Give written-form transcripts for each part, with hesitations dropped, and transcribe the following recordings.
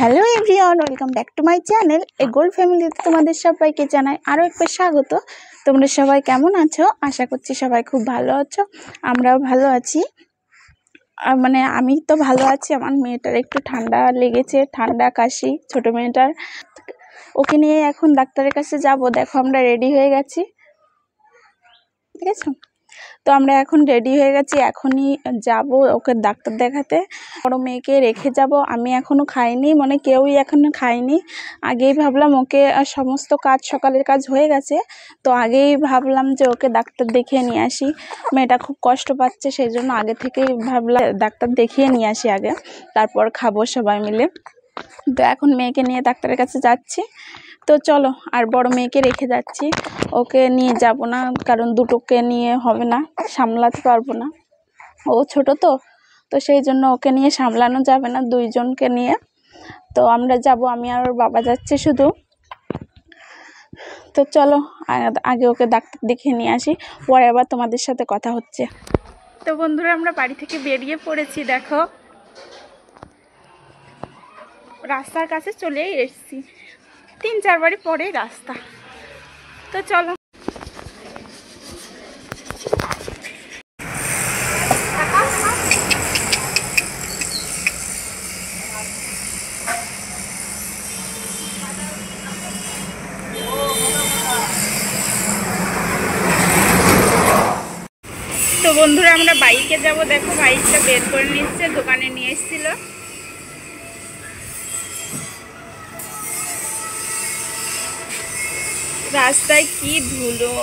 Hello everyone, welcome back to my channel a gold ফ্যামিলিতে তোমাদের সবাইকে জানাই আরও একবার স্বাগত। তোমরা সবাই কেমন আছো? আশা করছি সবাই খুব ভালো আছো, আমরাও ভালো আছি। মানে আমি তো ভালো আছি, আমার মেয়েটার একটু ঠান্ডা লেগেছে, ঠান্ডা কাশি, ছোট মেয়েটার। ওকে নিয়ে এখন ডাক্তারের কাছে যাব। দেখো আমরা রেডি হয়ে গেছি, ঠিক আছে? তো আমরা এখন রেডি হয়ে গেছি, এখনই যাব ওকে ডাক্তার দেখাতে। বড় মেয়েকে রেখে যাব। আমি এখনো খাইনি, মানে কেউই এখনো খাইনি। আগেই ভাবলাম ওকে, সমস্ত কাজ সকালের কাজ হয়ে গেছে, তো আগেই ভাবলাম যে ওকে ডাক্তার দেখিয়ে নিয়ে আসি। মেয়েটা খুব কষ্ট পাচ্ছে, সেই জন্য আগে থেকেই ভাবলাম ডাক্তার দেখিয়ে নিয়ে আসি আগে, তারপর খাবো সবাই মিলে। তো এখন মেয়েকে নিয়ে ডাক্তারের কাছে যাচ্ছি। তো চলো, আর বড় মেয়েকে রেখে যাচ্ছি, ওকে নিয়ে যাব না, কারণ দুটোকে নিয়ে হবে না, সামলাতে পারবো না। ও ছোট তো, তো সেই জন্য ওকে নিয়ে সামলানো যাবে না, দুইজনকে নিয়ে। তো আমরা যাব, আমি আর ওর বাবা যাচ্ছে শুধু। তো চলো আগে ওকে ডাক্তার দেখিয়ে নিয়ে আসি, পরে আবার তোমাদের সাথে কথা হচ্ছে। তো বন্ধুরা, আমরা বাড়ি থেকে বেরিয়ে পড়েছি। দেখো রাস্তার কাছে চলেই এসেছি, 3-4 বাড়ি পরেই রাস্তা। তো চলো। তো বন্ধুরা, আমরা বাইকে যাব। দেখো বাইকটা বের করে নিচ্ছে, দোকানে নিয়ে এসেছিল। রাস্তায় কি ধুলো,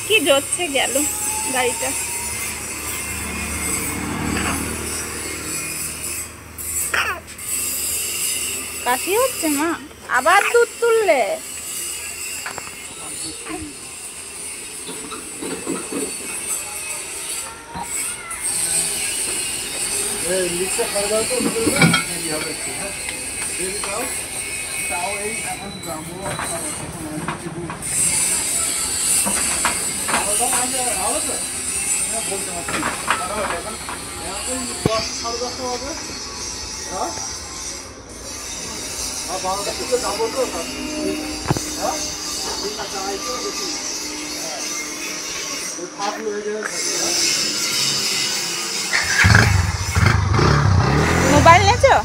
কি যাচ্ছে গেল গাড়িটা। কাশি হচ্ছে মা, আবার দুধ তুললে? মোবাইল নিয়েছো?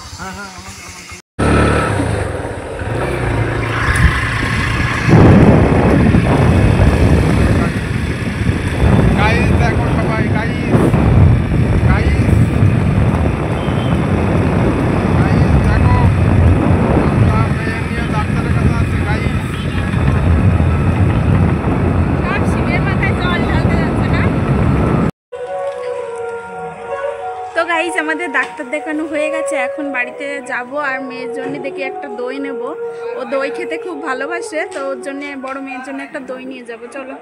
গাইজ, আমাদের ডাক্তার দেখানো হয়ে গেছে, এখন বাড়িতে যাব। আর মেয়ের জন্য দেখি একটা দই নেব, ও দই খেতে খুব ভালোবাসে, তো ওর জন্য, বড় মেয়ের জন্য একটা দই নিয়ে যাব। চলো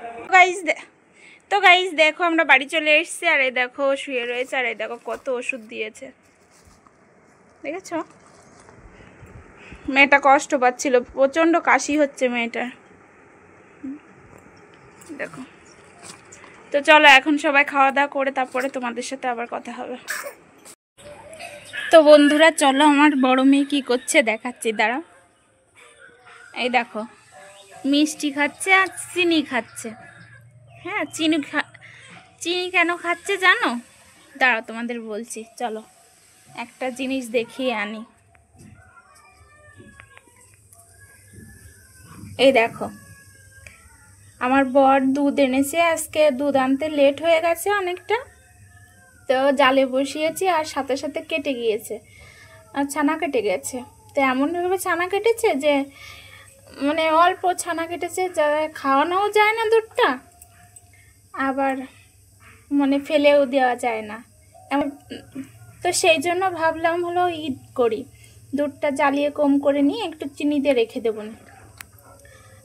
গাইজ দেখো আমরা বাড়ি চলে এসেছি। আর এই দেখো শুয়ে রয়েছে, আর এই দেখো কত ওষুধ দিয়েছে, দেখেছো? মেয়েটা কষ্ট পাচ্ছিল, প্রচণ্ড কাশি হচ্ছে মেয়েটার, দেখো। তো চলো এখন সবাই খাওয়া দাওয়া করে তারপরে তোমাদের সাথে আবার কথা হবে। তো বন্ধুরা চলো, আমার বড় মেয়ে কী করছে দেখাচ্ছি, দাঁড়াও। এই দেখো মিষ্টি খাচ্ছে আর চিনি খাচ্ছে। হ্যাঁ, চিনি কেন খাচ্ছে জানো? দাঁড়াও তোমাদের বলছি, চলো একটা জিনিস দেখিয়ে আনি। এই দেখো, আমার বর দুধ এনেছে, আজকে দুধ আনতে লেট হয়ে গেছে অনেকটা, তো জালে বসিয়েছি আর সাথে সাথে কেটে গিয়েছে, আর ছানা কেটে গেছে। তো এমনভাবে ছানা কেটেছে যে, মানে অল্প ছানা কেটেছে, যা খাওয়ানোও যায় না দুধটা, আবার মানে ফেলেও দেওয়া যায় না। তো সেই জন্য ভাবলাম হলো ঈদ করি, দুধটা জ্বালিয়ে কম করে নিয়ে একটু চিনি দিয়ে রেখে দেবো না।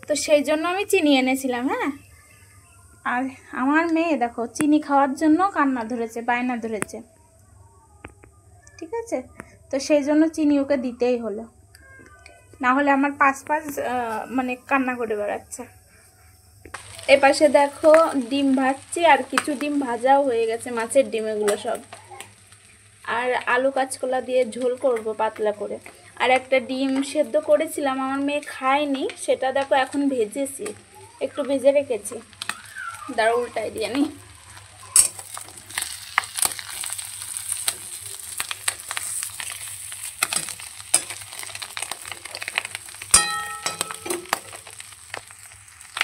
তো সেই জন্য আমি চিনি এনেছিলাম। হ্যাঁ, আর আমার মেয়ে দেখো চিনি খাওয়ার জন্য কান্না ধরেছে, বায়না ধরেছে, ঠিক আছে? তো সেই জন্য চিনি ওকে দিতেই হলো, না হলে আমার পাশ মানে কান্না করে বেড়াচ্ছে। এপাশে দেখো ডিম ভাজছি, আর কিছু ডিম ভাজাও হয়ে গেছে, মাছের ডিম এগুলো সব। আর আলু কাঁচকলা দিয়ে ঝোল করব পাতলা করে। আর একটা ডিম সেদ্ধ করেছিলাম, আমার মেয়ে খায়নি, সেটা দেখো এখন ভেজেছি, একটু ভেজে রেখেছি। দাঁড়া উল্টাই দিয়ে নি।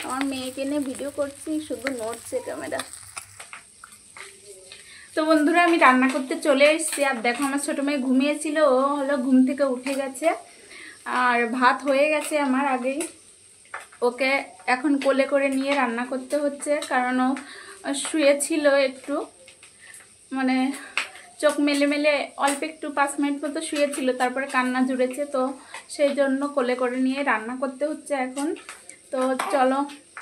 আমার মেয়েকে নিয়ে ভিডিও করছি, শুধু নড়ছে ক্যামেরা। তো বন্ধুরা আমি রান্না করতে চলে এসেছি। আর দেখো আমার ছোটো মেয়ে ঘুমিয়েছিল, ও হলো ঘুম থেকে উঠে গেছে। আর ভাত হয়ে গেছে আমার আগেই। ওকে এখন কোলে করে নিয়ে রান্না করতে হচ্ছে, কারণ ও শুয়েছিল একটু, মানে চোখ মেলে মেলে অল্প একটু 5 মিনিট মতো শুয়েছিল, তারপরে কান্না জুড়েছে, তো সেই জন্য কোলে করে নিয়ে রান্না করতে হচ্ছে এখন। তো চলো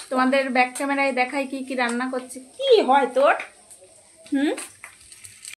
তোমাদের ব্যাক ক্যামেরায় দেখাই কি কি রান্না করছে। কি হয় তোর?